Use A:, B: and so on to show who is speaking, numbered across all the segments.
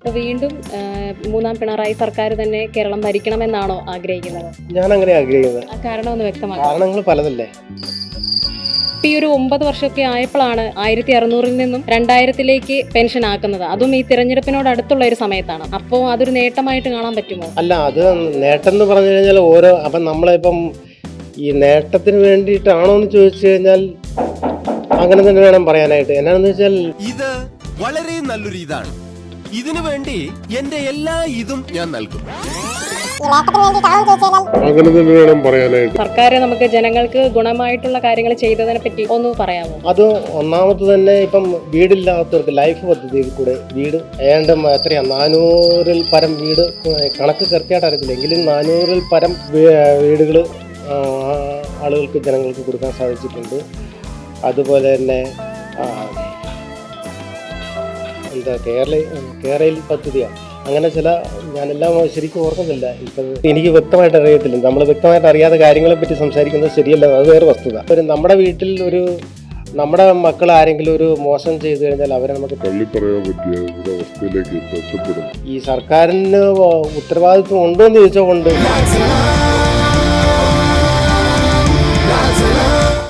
A: അപ്പോൾ വീണ്ടും മൂന്നാം പിണറായി സർക്കാർ തന്നെ കേരളം ഭരിക്കണമെന്നാണോ ആഗ്രഹിക്കുന്നത്?
B: ഞാൻ അങ്ങനെ ആഗ്രഹിക്കുന്നത്.
A: ആ കാരണം ഒന്ന് വ്യക്തമാക്കാം.
B: കാരണങ്ങൾ പലതല്ലേ.
A: ഈ ഒരു 9 വർഷമൊക്കെ ആയപ്പോഴാണ് 1600 നിന്നും 2000 പെൻഷൻ ആക്കുന്നത്. അതും ഈ തിരഞ്ഞെടുപ്പിനോട് അടുത്തുള്ള ഒരു സമയത്താണ്. അപ്പോൾ അതൊരു നേട്ടമായിട്ട് കാണാൻ പറ്റുമോ?
B: അല്ല, അത് നേട്ടം എന്ന് പറഞ്ഞു കഴിഞ്ഞാൽ അപ്പം നമ്മളിപ്പം ഈ നേട്ടത്തിന് വേണ്ടിയിട്ടാണോ എന്ന് ചോദിച്ചു കഴിഞ്ഞാൽ അങ്ങനെ തന്നെ വേണം പറയാനായിട്ട്. എന്നാണെന്ന് വെച്ചാൽ
C: ഇത് വളരെ നല്ലൊരു ഇതാണ്. ഇതിനു വേണ്ടി എന്റെ എല്ലാ ഇതും ഞാൻ നൽകും.
B: അങ്ങനെ തന്നെ വേണം പറയാനായിട്ട്.
A: സർക്കാർ നമുക്ക് ജനങ്ങൾക്ക് ഗുണമായിട്ടുള്ള കാര്യങ്ങൾ ചെയ്തതിനെ പറ്റി ഒന്ന് പറയാമോ?
B: അത് ഒന്നാമത് തന്നെ ഇപ്പം വീടില്ലാത്തവർക്ക് ലൈഫ് പദ്ധതിയിൽ കൂടെ വീട് ഏതാണ്ട് എത്രയാ 400-ൽ പരം വീട്, കണക്ക് കൃത്യമായിട്ട് അറിയത്തില്ല എങ്കിലും 400-ൽ പരം വീടുകൾ ആളുകൾക്ക് ജനങ്ങൾക്ക് കൊടുക്കാൻ സാധിച്ചിട്ടുണ്ട്. അതുപോലെ തന്നെ എന്താ കേരളയിൽ പദ്ധതിയാണ്. അങ്ങനെ ചില ഞാനെല്ലാം ശരിക്കും ഓർക്കുന്നില്ല. ഇപ്പം എനിക്ക് വ്യക്തമായിട്ട് അറിയത്തില്ല. നമ്മൾ വ്യക്തമായിട്ട് അറിയാത്ത കാര്യങ്ങളെ പറ്റി സംസാരിക്കുന്നത് ശരിയല്ല, അത് വേറെ വസ്തുത. നമ്മുടെ വീട്ടിൽ നമ്മുടെ മക്കൾ ആരെങ്കിലും ഒരു മോശം ചെയ്തു കഴിഞ്ഞാൽ അവരെ നമുക്ക്
D: തള്ളിപ്പറയാൻ പറ്റിയ ഒരു അവസ്ഥയിലേക്ക് എത്തപ്പെടും.
B: ഈ സർക്കാരിന് ഉത്തരവാദിത്വം ഉണ്ടോ എന്ന് ചോദിച്ചാൽ ഉണ്ട്.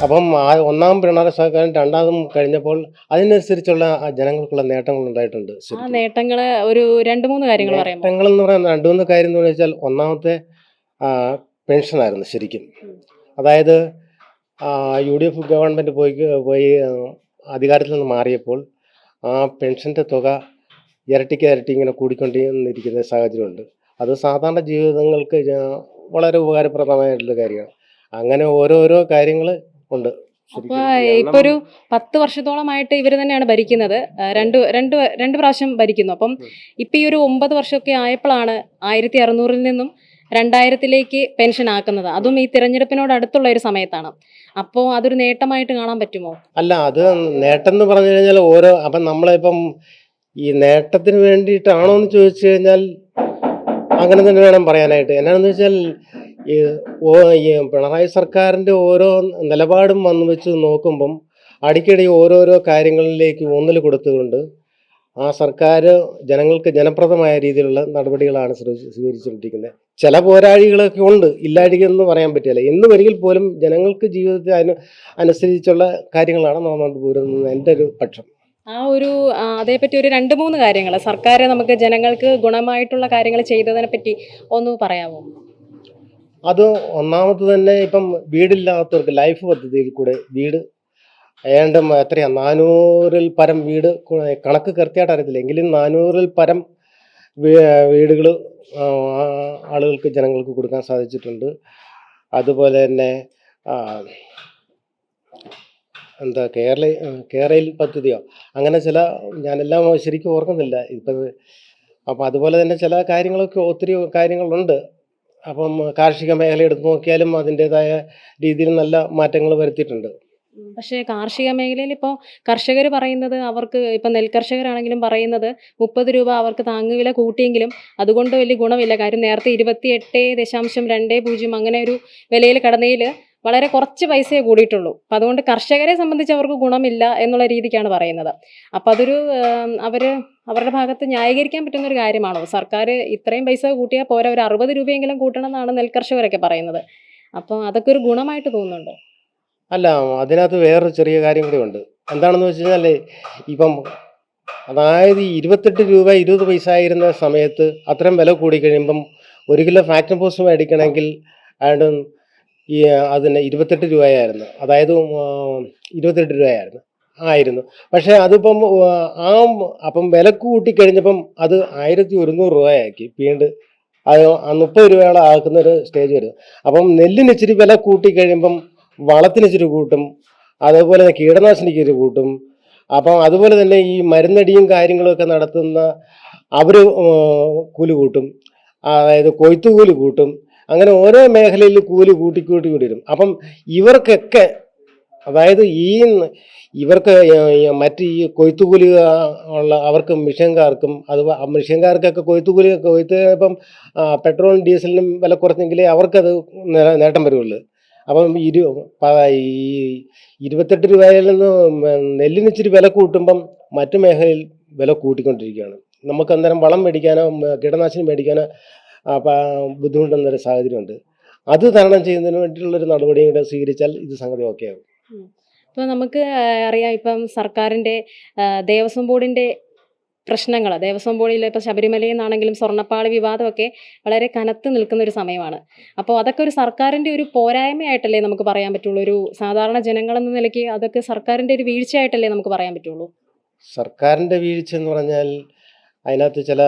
B: അപ്പം ഒന്നാം പിണറായി സർക്കാരും രണ്ടാമതും കഴിഞ്ഞപ്പോൾ അതിനനുസരിച്ചുള്ള ജനങ്ങൾക്കുള്ള നേട്ടങ്ങൾ ഉണ്ടായിട്ടുണ്ട്.
A: ആ നേട്ടങ്ങൾ ഒരു 2-3 കാര്യങ്ങൾ പറയാം.
B: നേട്ടങ്ങൾ എന്ന് പറയുന്നത് 2-3 കാര്യം എന്ന് വെച്ചാൽ, ഒന്നാമത്തെ പെൻഷനായിരുന്നു ശരിക്കും. അതായത് UDF ഗവൺമെൻറ് പോയി അധികാരത്തിൽ നിന്ന് മാറിയപ്പോൾ ആ പെൻഷൻ്റെ തുക ഇരട്ടിക്ക് ഇങ്ങനെ കൂടിക്കൊണ്ടിരിക്കുന്ന സാഹചര്യമുണ്ട്. അത് സാധാരണ ജീവിതങ്ങൾക്ക് വളരെ ഉപകാരപ്രദമായിട്ടുള്ള കാര്യമാണ്. അങ്ങനെ ഓരോരോ കാര്യങ്ങൾ ഉണ്ട്.
A: അപ്പോൾ ഇപ്പോൾ ഒരു 10 വർഷത്തോളമായിട്ട് ഇവർ തന്നെയാണ് ഭരിക്കുന്നത്. രണ്ട് പ്രാവശ്യം ഭരിക്കുന്നു. അപ്പം ഇപ്പം ഈ ഒരു 9 വർഷമൊക്കെ ആയപ്പോഴാണ് 1600-ൽ നിന്നും 2000 പെൻഷൻ ആക്കുന്നത്. അതും ഈ തിരഞ്ഞെടുപ്പിനോട് അടുത്തുള്ള ഒരു സമയത്താണ്. അപ്പോൾ അതൊരു നേട്ടമായിട്ട് കാണാൻ പറ്റുമോ?
B: അല്ല, അത് നേട്ടം എന്ന് പറഞ്ഞു കഴിഞ്ഞാൽ അപ്പം നമ്മളിപ്പം ഈ നേട്ടത്തിന് വേണ്ടിയിട്ടാണോ എന്ന് ചോദിച്ചു കഴിഞ്ഞാൽ അങ്ങനെ തന്നെ വേണം പറയാനായിട്ട്. എന്നാണെന്ന് വെച്ചാൽ ഈ പിണറായി സർക്കാരിൻ്റെ ഓരോ നിലപാടും വന്നു വെച്ച് നോക്കുമ്പം അടിക്കടി ഓരോരോ കാര്യങ്ങളിലേക്ക് ഊന്നൽ കൊടുത്തുകൊണ്ട് ആ സർക്കാർ ജനങ്ങൾക്ക് ജനപ്രദമായ രീതിയിലുള്ള നടപടികളാണ് സ്വീകരിച്ചുകൊണ്ടിരിക്കുന്നത്. ചില പോരാഴികളൊക്കെ ഉണ്ട്, ഇല്ലായിരിക്കുമെന്ന് പറയാൻ പറ്റില്ല. എന്ന് വരികിൽ പോലും ജനങ്ങൾക്ക് ജീവിതത്തിൽ അനുസരിച്ചുള്ള കാര്യങ്ങളാണ് നടന്നുകൊണ്ട് പോരുന്നത് എൻ്റെ ഒരു പക്ഷം.
A: അതേപറ്റി ഒരു 2-3 കാര്യങ്ങൾ സർക്കാർ നമുക്ക് ജനങ്ങൾക്ക് ഗുണമായിട്ടുള്ള കാര്യങ്ങൾ ചെയ്തതിനെ പറ്റി ഒന്ന് പറയാമോ?
B: അത് ഒന്നാമത് തന്നെ ഇപ്പം വീടില്ലാത്തവർക്ക് ലൈഫ് പദ്ധതിയിൽ കൂടെ വീട് ഏതാണ്ട് എത്രയാ 400-ൽ പരം വീട്, കണക്ക് കൃത്യമായിട്ട് അറിയത്തില്ല എങ്കിലും 400-ൽ പരം വീടുകൾ ആളുകൾക്ക് ജനങ്ങൾക്ക് കൊടുക്കാൻ സാധിച്ചിട്ടുണ്ട്. അതുപോലെ തന്നെ എന്താ കേരളയിൽ പദ്ധതിയോ അങ്ങനെ ചില ഞാനെല്ലാം ശരിക്കും ഓർക്കുന്നില്ല ഇപ്പം. അപ്പം അതുപോലെ തന്നെ ചില കാര്യങ്ങളൊക്കെ ഒത്തിരി കാര്യങ്ങളുണ്ട്. അപ്പം കാർഷിക മേഖല എടുത്ത് നോക്കിയാലും അതിൻ്റെതായ രീതിയിൽ നല്ല മാറ്റങ്ങൾ വരുത്തിയിട്ടുണ്ട്.
A: പക്ഷേ കാർഷിക മേഖലയിൽ ഇപ്പോൾ കർഷകർ പറയുന്നത്, അവർക്ക് ഇപ്പം നെൽകർഷകരാണെങ്കിലും പറയുന്നത് 30 രൂപ അവർക്ക് താങ്ങുവില കൂട്ടിയെങ്കിലും അതുകൊണ്ട് വലിയ ഗുണമില്ല. കാര്യം നേരത്തെ 28.20 അങ്ങനെ ഒരു വിലയിൽ കടന്നതിൽ വളരെ കുറച്ച് പൈസയെ കൂടിയിട്ടുള്ളൂ. അപ്പം അതുകൊണ്ട് കർഷകരെ സംബന്ധിച്ച് അവർക്ക് ഗുണമില്ല എന്നുള്ള രീതിക്കാണ് പറയുന്നത്. അപ്പം അതൊരു അവരുടെ ഭാഗത്ത് ന്യായീകരിക്കാൻ പറ്റുന്ന ഒരു കാര്യമാണോ? സർക്കാർ ഇത്രയും പൈസ കൂട്ടിയാൽ പോരാ, ഒരു 60 രൂപയെങ്കിലും കൂട്ടണം എന്നാണ് നെൽകർഷകരൊക്കെ പറയുന്നത്. അപ്പം അതൊക്കെ ഒരു ഗുണമായിട്ട് തോന്നുന്നുണ്ടോ?
B: അല്ല, അതിനകത്ത് വേറൊരു ചെറിയ കാര്യം കൂടി ഉണ്ട്. എന്താണെന്ന് വെച്ച് കഴിഞ്ഞാൽ ഇപ്പം അതായത് 28 രൂപ 20 പൈസ ആയിരുന്ന സമയത്ത് അത്രയും വില കൂടി കഴിയുമ്പം 1 കിലോ ഫാക്ടറി പോസ്റ്റ് മേടിക്കണമെങ്കിൽ അതിന് 28 രൂപയായിരുന്നു. അതായത് 28 രൂപയായിരുന്നു. പക്ഷേ അതിപ്പം അപ്പം വില കൂട്ടിക്കഴിഞ്ഞപ്പം അത് 1100 രൂപയാക്കി വീണ്ടും അത് 30 രൂപയോളം ആക്കുന്ന ഒരു സ്റ്റേജ് വരും. അപ്പം നെല്ലിന് ഇച്ചിരി വില കൂട്ടിക്കഴിയുമ്പം വളത്തിന് ഇച്ചിരി കൂട്ടും, അതേപോലെ തന്നെ കീടനാശിനിക്ക് ഇച്ചിരി കൂട്ടും. അപ്പം അതുപോലെ തന്നെ ഈ മരുന്നടിയും കാര്യങ്ങളൊക്കെ നടത്തുന്ന അവർ കൂലി കൂട്ടും, അതായത് കൊയ്ത്തുകൂലി കൂട്ടും. അങ്ങനെ ഓരോ മേഖലയിൽ കൂലി കൂട്ടി വരും. അപ്പം ഇവർക്കൊക്കെ, അതായത് ഇവർക്ക് മറ്റ് ഈ കൊയ്ത്തുകൂലി ഉള്ള അവർക്ക് മിഷൻകാർക്കും മിഷൻകാർക്കൊക്കെ കൊയ്ത്ത് ഇപ്പം പെട്രോളും ഡീസലിനും വില കുറഞ്ഞെങ്കിലേ അവർക്കത് നേട്ടം വരുള്ളൂ. അപ്പം 28 രൂപയിൽ നിന്ന് നെല്ലിന് ഇച്ചിരി വില കൂട്ടുമ്പം മറ്റു മേഖലയിൽ വില കൂട്ടിക്കൊണ്ടിരിക്കുകയാണ്. നമുക്ക് അന്നേരം വളം മേടിക്കാനോ കീടനാശിനി മേടിക്കാനോ ബുദ്ധിമുട്ടുന്നൊരു സാഹചര്യമുണ്ട്. അത് തരണം ചെയ്യുന്നതിന് വേണ്ടിയിട്ടുള്ളൊരു നടപടിയും കൂടെ സ്വീകരിച്ചാൽ ഇത് സംഗതി ഓക്കെ ആകും.
A: ഇപ്പോൾ നമുക്ക് അറിയാം, ഇപ്പം സർക്കാരിൻ്റെ ദേവസ്വം ബോർഡിൻ്റെ പ്രശ്നങ്ങൾ, ദേവസ്വം ബോർഡിൽ ഇപ്പോൾ ശബരിമലയിൽ നിന്നാണെങ്കിലും സ്വർണ്ണപ്പാളി വിവാദമൊക്കെ വളരെ കനത്ത് നിൽക്കുന്ന ഒരു സമയമാണ്. അപ്പോൾ അതൊക്കെ ഒരു സർക്കാരിൻ്റെ ഒരു പോരായ്മയായിട്ടല്ലേ നമുക്ക് പറയാൻ പറ്റുള്ളൂ? ഒരു സാധാരണ ജനങ്ങളെന്ന നിലയ്ക്ക് അതൊക്കെ സർക്കാരിൻ്റെ ഒരു വീഴ്ചയായിട്ടല്ലേ നമുക്ക് പറയാൻ പറ്റുള്ളൂ?
B: സർക്കാരിൻ്റെ വീഴ്ച എന്ന് പറഞ്ഞാൽ അതിനകത്ത് ചില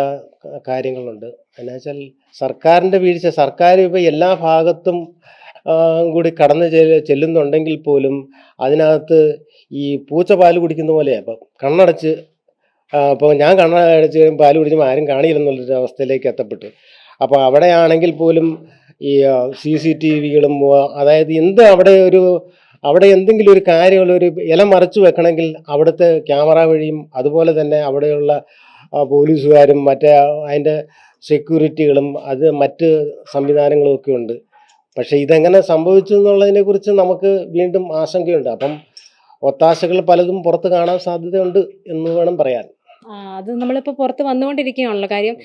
B: കാര്യങ്ങളുണ്ട്. എന്നാ വെച്ചാൽ സർക്കാരിൻ്റെ വീഴ്ച, സർക്കാർ ഇപ്പോൾ എല്ലാ ഭാഗത്തും കൂടി കടന്ന് ചെല്ലുന്നുണ്ടെങ്കിൽ പോലും അതിനകത്ത് ഈ പൂച്ച പാല് കുടിക്കുന്ന പോലെയാണ്. ഇപ്പം കണ്ണടച്ച് ഇപ്പോൾ ഞാൻ കണ്ണടച്ച് പാല് കുടിക്കുമ്പോൾ ആരും കാണില്ലെന്നുള്ളൊരു അവസ്ഥയിലേക്ക് എത്തപ്പെട്ടു. അപ്പോൾ അവിടെയാണെങ്കിൽ പോലും ഈ CCTVകളും, അതായത് അവിടെ എന്തെങ്കിലും ഒരു കാര്യമുള്ള ഒരു ഇല മറച്ചു വെക്കണമെങ്കിൽ അവിടുത്തെ ക്യാമറ വഴിയും അതുപോലെ തന്നെ അവിടെയുള്ള പോലീസുകാരും മറ്റേ അതിൻ്റെ സെക്യൂരിറ്റികളും മറ്റ് സംവിധാനങ്ങളും ഒക്കെ ഉണ്ട്. പക്ഷേ ഇതെങ്ങനെ സംഭവിച്ചു എന്നുള്ളതിനെക്കുറിച്ച് നമുക്ക് വീണ്ടും ആശങ്കയുണ്ട്. അപ്പം ഒത്താശകൾ പലതും പുറത്ത് കാണാൻ സാധ്യതയുണ്ട് എന്ന് വേണം പറയാൻ.
A: അത് നമ്മളിപ്പോൾ പുറത്ത് വന്നുകൊണ്ടിരിക്കുകയാണല്ലോ. കാര്യം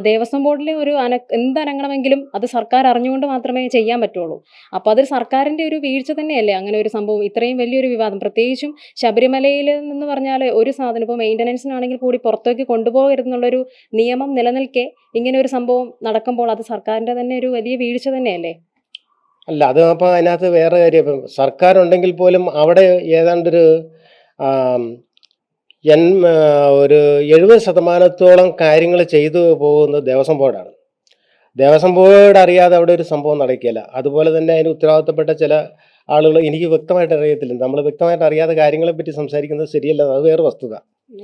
A: ദേവസ്വം ബോർഡിൽ ഒരു എന്തനങ്ങണമെങ്കിലും അത് സർക്കാർ അറിഞ്ഞുകൊണ്ട് മാത്രമേ ചെയ്യാൻ പറ്റുള്ളൂ. അപ്പോൾ അതൊരു സർക്കാരിൻ്റെ ഒരു വീഴ്ച തന്നെയല്ലേ അങ്ങനെ ഒരു സംഭവം, ഇത്രയും വലിയൊരു വിവാദം. പ്രത്യേകിച്ചും ശബരിമലയിൽ എന്ന് പറഞ്ഞാൽ ഒരു സാധനം ഇപ്പോൾ മെയിൻ്റനൻസിനാണെങ്കിൽ കൂടി പുറത്തേക്ക് കൊണ്ടുപോകരുതെന്നുള്ളൊരു നിയമം നിലനിൽക്കെ ഇങ്ങനെ ഒരു സംഭവം നടക്കുമ്പോൾ അത് സർക്കാരിൻ്റെ തന്നെ ഒരു വലിയ വീഴ്ച തന്നെയല്ലേ?
B: അല്ല, അത് അപ്പോൾ അതിനകത്ത് വേറെ കാര്യം, ഇപ്പം സർക്കാർ ഉണ്ടെങ്കിൽ പോലും അവിടെ ഏതാണ്ടൊരു ഒരു 70% കാര്യങ്ങൾ ചെയ്തു പോകുന്നത് ദേവസ്വം ബോർഡാണ്. ദേവസ്വം ബോർഡ് അറിയാതെ അവിടെ ഒരു സംഭവം നടക്കില്ല. അതുപോലെ തന്നെ അതിന് ഉത്തരവാദിത്തപ്പെട്ട ചില ആളുകൾ, എനിക്ക് വ്യക്തമായിട്ട് അറിയത്തില്ല, നമ്മൾ വ്യക്തമായിട്ട് അറിയാത്ത കാര്യങ്ങളെപ്പറ്റി സംസാരിക്കുന്നത് ശരിയല്ല, അത് വേറെ വസ്തുത.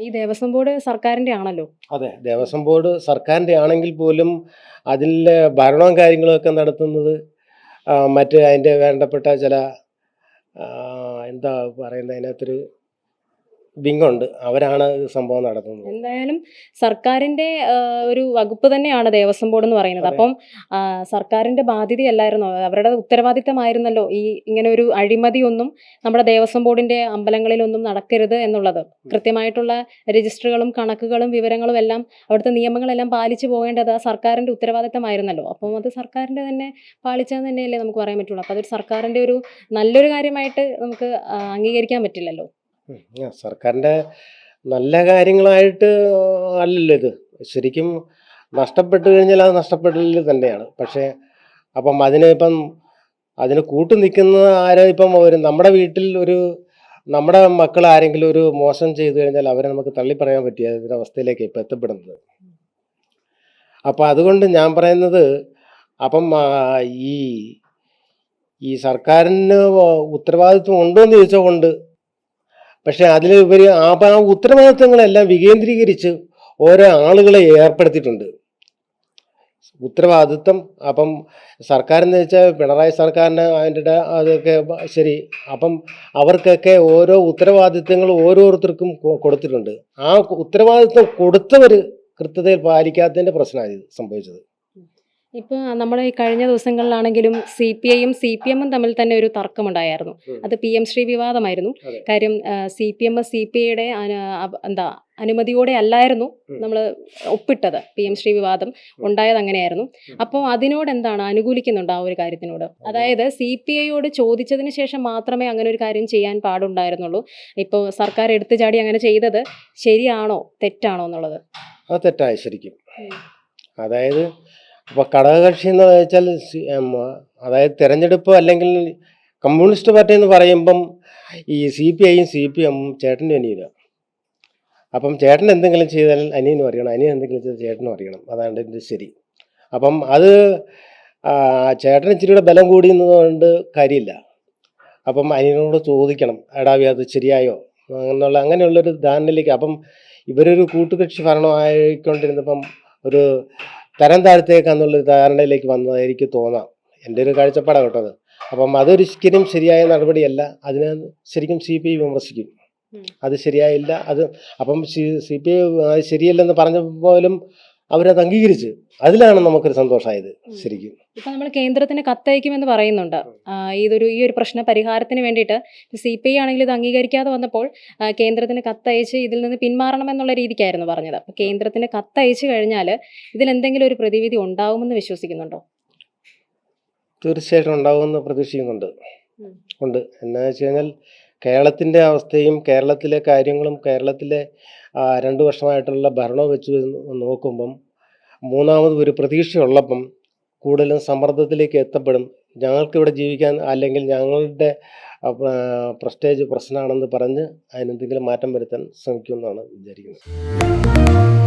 A: ഈ ദേവസ്വം ബോർഡ് സർക്കാരിൻ്റെ ആണല്ലോ.
B: അതെ, ദേവസ്വം ബോർഡ് സർക്കാരിൻ്റെ ആണെങ്കിൽ പോലും അതിലെ ഭരണവും കാര്യങ്ങളൊക്കെ നടത്തുന്നത് മറ്റ് അതിൻ്റെ വേണ്ടപ്പെട്ട ചില എന്താ പറയുന്നത്, അതിനകത്തൊരു വിങ്ങുണ്ട്, അവരാണ് സംഭവം നടത്തുന്നത്.
A: എന്തായാലും സർക്കാരിൻ്റെ ഒരു വകുപ്പ് തന്നെയാണ് ദേവസ്വം ബോർഡ് എന്ന് പറയുന്നത്. അപ്പം സർക്കാരിൻ്റെ ബാധ്യതയല്ലായിരുന്നോ, അവരുടെ ഉത്തരവാദിത്തമായിരുന്നല്ലോ ഈ ഇങ്ങനെ ഒരു അഴിമതിയൊന്നും നമ്മുടെ ദേവസ്വം ബോർഡിൻ്റെ അമ്പലങ്ങളിലൊന്നും നടക്കരുത് എന്നുള്ളത്. കൃത്യമായിട്ടുള്ള രജിസ്റ്ററുകളും കണക്കുകളും വിവരങ്ങളും എല്ലാം അവിടുത്തെ നിയമങ്ങളെല്ലാം പാലിച്ചു പോകേണ്ടത് ആ സർക്കാരിൻ്റെ ഉത്തരവാദിത്തമായിരുന്നല്ലോ. അപ്പം അത് സർക്കാരിൻ്റെ തന്നെ പാലിച്ചത് തന്നെയല്ലേ നമുക്ക് പറയാൻ പറ്റുള്ളൂ. അപ്പോൾ അതൊരു സർക്കാരിൻ്റെ ഒരു നല്ലൊരു കാര്യമായിട്ട് നമുക്ക് അംഗീകരിക്കാൻ പറ്റില്ലല്ലോ.
B: സർക്കാരിൻ്റെ നല്ല കാര്യങ്ങളായിട്ട് അല്ലല്ലോ ഇത്. ശരിക്കും നഷ്ടപ്പെട്ടു കഴിഞ്ഞാൽ അത് നഷ്ടപ്പെടൽ തന്നെയാണ്. പക്ഷേ അപ്പം അതിന് കൂട്ടു നിൽക്കുന്ന ആരോ, ഇപ്പം നമ്മുടെ വീട്ടിൽ നമ്മുടെ മക്കൾ ആരെങ്കിലും ഒരു മോശം ചെയ്തു കഴിഞ്ഞാൽ അവരെ നമുക്ക് തള്ളിപ്പറയാൻ പറ്റിയ ഒരവസ്ഥയിലേക്ക് ഇപ്പം എത്തപ്പെടുന്നത്. അപ്പം അതുകൊണ്ട് ഞാൻ പറയുന്നത്, അപ്പം ഈ സർക്കാരിന് ഉത്തരവാദിത്വം ഉണ്ടോ എന്ന് ചോദിച്ചാൽ ഉണ്ട്. പക്ഷെ അതിലുപരി ആ ഉത്തരവാദിത്തങ്ങളെല്ലാം വികേന്ദ്രീകരിച്ച് ഓരോ ആളുകളെ ഏർപ്പെടുത്തിയിട്ടുണ്ട്. ഉത്തരവാദിത്വം അപ്പം സർക്കാരെന്ന് വെച്ചാൽ പിണറായി സർക്കാരിന് അതിൻ്റെ അതൊക്കെ ശരി. അപ്പം അവർക്കൊക്കെ ഓരോ ഉത്തരവാദിത്തങ്ങൾ ഓരോരുത്തർക്കും കൊടുത്തിട്ടുണ്ട്. ആ ഉത്തരവാദിത്വം കൊടുത്തവർ കൃത്യതയിൽ പാലിക്കാത്തതിൻ്റെ പ്രശ്നമാണ് ഇത് സംഭവിച്ചത്.
A: ഇപ്പോൾ നമ്മൾ ഈ കഴിഞ്ഞ ദിവസങ്ങളിലാണെങ്കിലും CPIയും CPM തമ്മിൽ തന്നെ ഒരു തർക്കമുണ്ടായിരുന്നു. അത് PM ശ്രീ വിവാദമായിരുന്നു. കാര്യം CPM CPIയുടെ അനുമതിയോടെ അല്ലായിരുന്നു നമ്മൾ ഒപ്പിട്ടത്. PM ശ്രീ വിവാദം ഉണ്ടായത് അങ്ങനെയായിരുന്നു. അപ്പോൾ അതിനോട് എന്താണ് അനുകൂലിക്കുന്നുണ്ട് ആ ഒരു കാര്യത്തിനോട്? അതായത് CPIയോട് ചോദിച്ചതിന് ശേഷം മാത്രമേ അങ്ങനെ ഒരു കാര്യം ചെയ്യാൻ പാടുണ്ടായിരുന്നുള്ളൂ. ഇപ്പോൾ സർക്കാർ എടുത്തു ചാടി അങ്ങനെ ചെയ്തത് ശരിയാണോ തെറ്റാണോ എന്നുള്ളത്?
B: അത് തെറ്റായി ശരിക്കും. അതായത് ഇപ്പോൾ ഘടകകക്ഷി എന്ന് വെച്ചാൽ അതായത് തിരഞ്ഞെടുപ്പ് അല്ലെങ്കിൽ കമ്മ്യൂണിസ്റ്റ് പാർട്ടി എന്ന് പറയുമ്പം ഈ CPIയും CPMും ചേട്ടനും അനിയനും. അപ്പം ചേട്ടൻ എന്തെങ്കിലും ചെയ്താൽ അനിയനും അറിയണം, അനിയൻ എന്തെങ്കിലും ചെയ്താൽ ചേട്ടനും അറിയണം. അതാണ് ഇത് ശരി. അപ്പം അത് ചേട്ടൻ ഇച്ചിരിയുടെ ബലം കൂടിയെന്നതുകൊണ്ട് കാര്യമില്ല. അപ്പം അനിയനോട് ചോദിക്കണം, എടാവി അത് ശരിയായോ അങ്ങനെയുള്ളൊരു ധാരണയിലേക്ക്. അപ്പം ഇവരൊരു കൂട്ടുകക്ഷി ഭരണം ആയിക്കൊണ്ടിരുന്നപ്പം ഒരു തരം താഴ്ത്തേക്കാന്നുള്ളൊരു ധാരണയിലേക്ക് വന്നതായിരിക്കും തോന്നാം. എൻ്റെ ഒരു കാഴ്ചപ്പാടാണ് കേട്ടത്. അപ്പം അതൊരിക്കലും ശരിയായ നടപടിയല്ല. അതിനെ ശരിക്കും CPI വിമർശിക്കും, അത് ശരിയായില്ല. അപ്പം CPI ശരിയല്ലെന്ന് പറഞ്ഞ പോലും അവരത് അംഗീകരിച്ച്. അതിലാണ് നമുക്കൊരു സന്തോഷമായത് ശരിക്കും.
A: ഇപ്പൊ നമ്മൾ കേന്ദ്രത്തിന് കത്തയക്കുമെന്ന് പറയുന്നുണ്ട്. ഈ ഒരു പ്രശ്ന പരിഹാരത്തിന് വേണ്ടിയിട്ട് CPI ആണെങ്കിൽ ഇത് അംഗീകരിക്കാതെ വന്നപ്പോൾ കേന്ദ്രത്തിന് കത്തയച്ച് ഇതിൽ നിന്ന് പിന്മാറണം എന്നുള്ള രീതിക്കായിരുന്നു പറഞ്ഞത്. അപ്പൊ കേന്ദ്രത്തിന് കത്തയച്ചു കഴിഞ്ഞാൽ ഇതിൽ എന്തെങ്കിലും ഒരു പ്രതിവിധി ഉണ്ടാവുമെന്ന് വിശ്വസിക്കുന്നുണ്ടോ?
B: തീർച്ചയായിട്ടും ഉണ്ടാകുമെന്ന് പ്രതീക്ഷിക്കുന്നുണ്ട്.
A: ഉം.
B: ഉണ്ട്. എന്നാ വെച്ച് കഴിഞ്ഞാൽ കേരളത്തിൻ്റെ അവസ്ഥയും കേരളത്തിലെ കാര്യങ്ങളും കേരളത്തിലെ 2 വർഷമായിട്ടുള്ള ഭരണവും വെച്ച് നോക്കുമ്പം മൂന്നാമത് ഒരു പ്രതീക്ഷയുള്ളപ്പം കൂടുതലും സമ്മർദ്ദത്തിലേക്ക് എത്തപ്പെടും. ഞങ്ങൾക്കിവിടെ ജീവിക്കാൻ അല്ലെങ്കിൽ ഞങ്ങളുടെ പ്രസ്റ്റേജ് പ്രശ്നമാണെന്ന് പറഞ്ഞ് അതിനെന്തെങ്കിലും മാറ്റം വരുത്താൻ ശ്രമിക്കുമെന്നാണ് വിചാരിക്കുന്നത്.